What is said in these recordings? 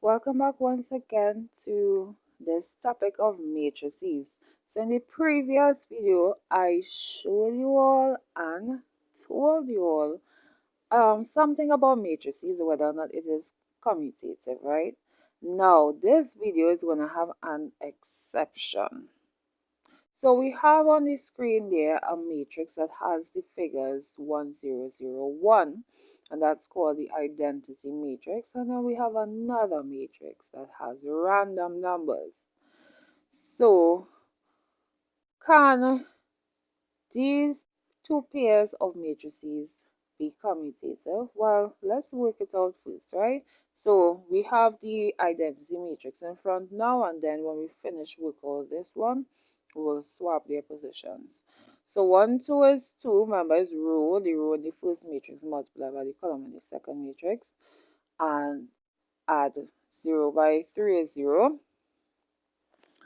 Welcome back once again to this topic of matrices. So in the previous video, I showed you all and told you all something about matrices, whether or not it is commutative, right? Now this video is going to have an exception. So we have on the screen there a matrix that has the figures 1, 0, 0, 1, and that's called the identity matrix. And then we have another matrix that has random numbers. So can these two pairs of matrices be commutative? Well, let's work it out first, right? So we have the identity matrix in front now, and then when we finish work out this one, we'll swap their positions. So 1, 2 is 2, remember is row, the row in the first matrix multiplied by the column in the second matrix, and add 0 by 3 is 0.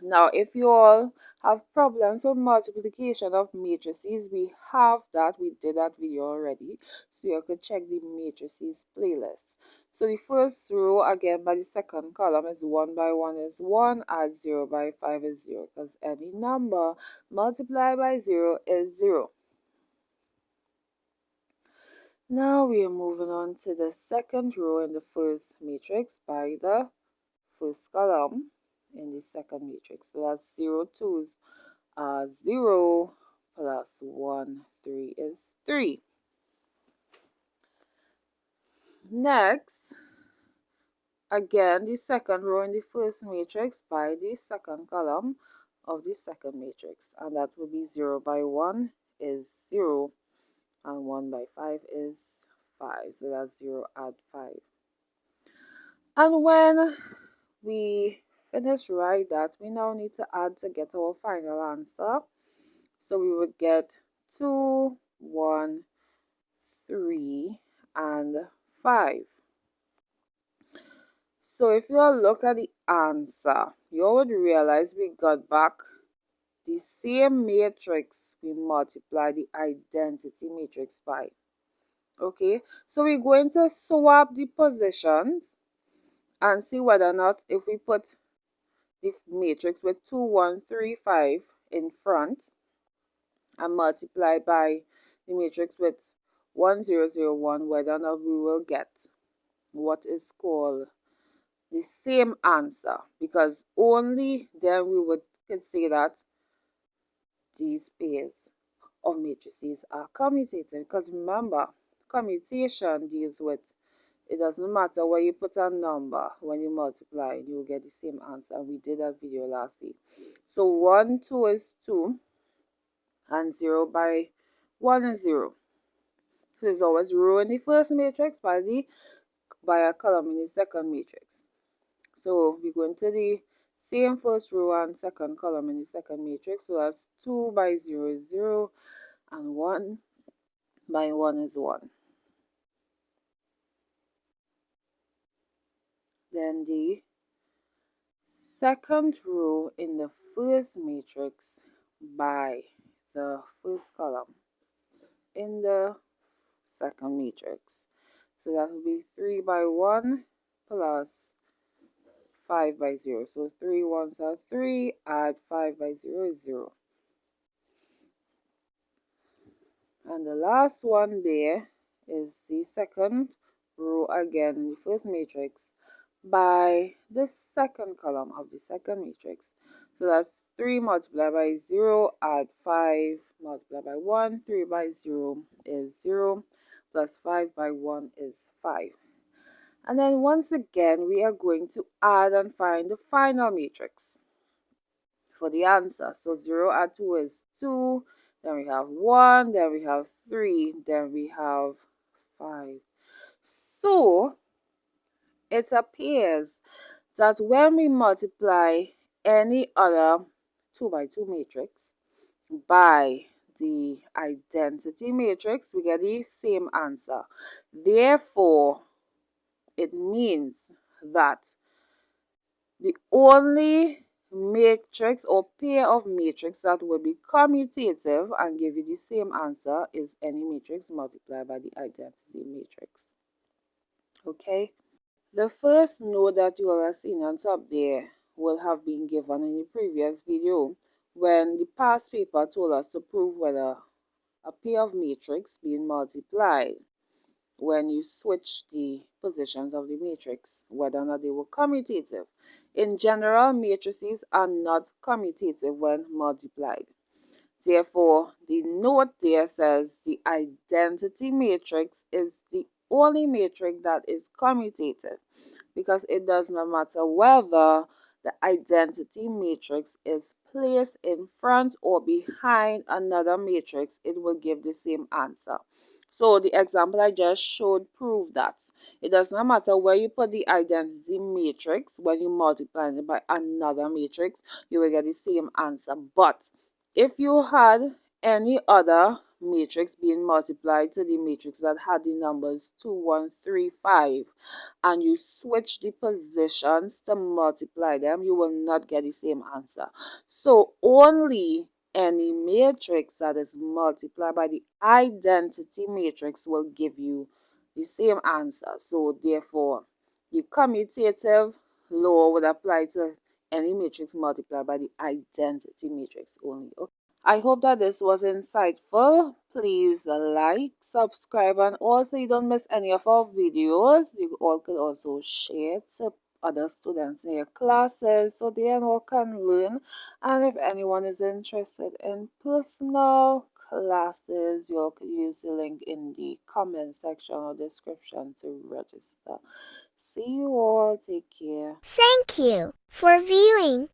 Now, if you all have problems with multiplication of matrices, we have that. We did that video already. So you could check the matrices playlist. So the first row, again, by the second column is 1 by 1 is 1, add 0 by 5 is 0. Because any number multiplied by 0 is 0. Now we are moving on to the second row in the first matrix by the first column in the second matrix. So that's 0, 2's 0 plus 1, 3 is 3. Next, again, the second row in the first matrix by the second column of the second matrix. And that will be 0 by 1 is 0 and 1 by 5 is 5. So that's 0, add 5. And when we finish write that, we now need to add to get our final answer. So we would get 2, 1, 3, and 5. So if you all look at the answer, you would realize we got back the same matrix we multiply the identity matrix by. Okay, so we're going to swap the positions and see whether or not if we put the matrix with 2, 1, 3, 5 in front and multiply by the matrix with 1, 0, 0, 1, whether or not we will get what is called the same answer, because only then we could say that these pairs of matrices are commutative. Because remember, commutation deals with, it doesn't matter where you put a number, when you multiply, you will get the same answer. And we did that video last week. So 1, 2 is 2, and 0 by 1 is 0. So there's always row in the first matrix by a column in the second matrix. So we go into the same first row and second column in the second matrix. So that's 2 by 0 is 0, and 1 by 1 is 1. Then the second row in the first matrix by the first column in the second matrix. So that will be 3 by 1 plus 5 by 0. So 3 1s are 3, add 5 by 0 is 0. And the last one there is the second row again in the first matrix by the second column of the second matrix. So that's 3 multiplied by 0, add 5 multiplied by 1, 3 by 0 is 0, plus 5 by 1 is 5. And then once again, we are going to add and find the final matrix for the answer. So 0 add 2 is 2, then we have 1, then we have 3, then we have 5. So it appears that when we multiply any other 2 by 2 matrix by the identity matrix, we get the same answer. Therefore, it means that the only matrix or pair of matrix that will be commutative and give you the same answer is any matrix multiplied by the identity matrix. Okay, The first node that you all have seen on top there will have been given in the previous video when the past paper told us to prove whether a pair of matrix being multiplied when you switch the positions of the matrix, whether or not they were commutative. In general, matrices are not commutative when multiplied. Therefore, the note there says the identity matrix is the only matrix that is commutative, because it does not matter whether the identity matrix is placed in front or behind another matrix, it will give the same answer. So the example I just showed proved that. It does not matter where you put the identity matrix, when you multiply it by another matrix, you will get the same answer. But if you had any other matrix being multiplied to the matrix that had the numbers 2, 1, 3, 5, and you switch the positions to multiply them, you will not get the same answer. So only any matrix that is multiplied by the identity matrix will give you the same answer. So therefore, the commutative law would apply to any matrix multiplied by the identity matrix only. Okay. I hope that this was insightful. Please like, subscribe, and also you don't miss any of our videos. You all could also share to other students in your classes so they all can learn. And if anyone is interested in personal classes, you all could use the link in the comment section or description to register. See you all. Take care. Thank you for viewing.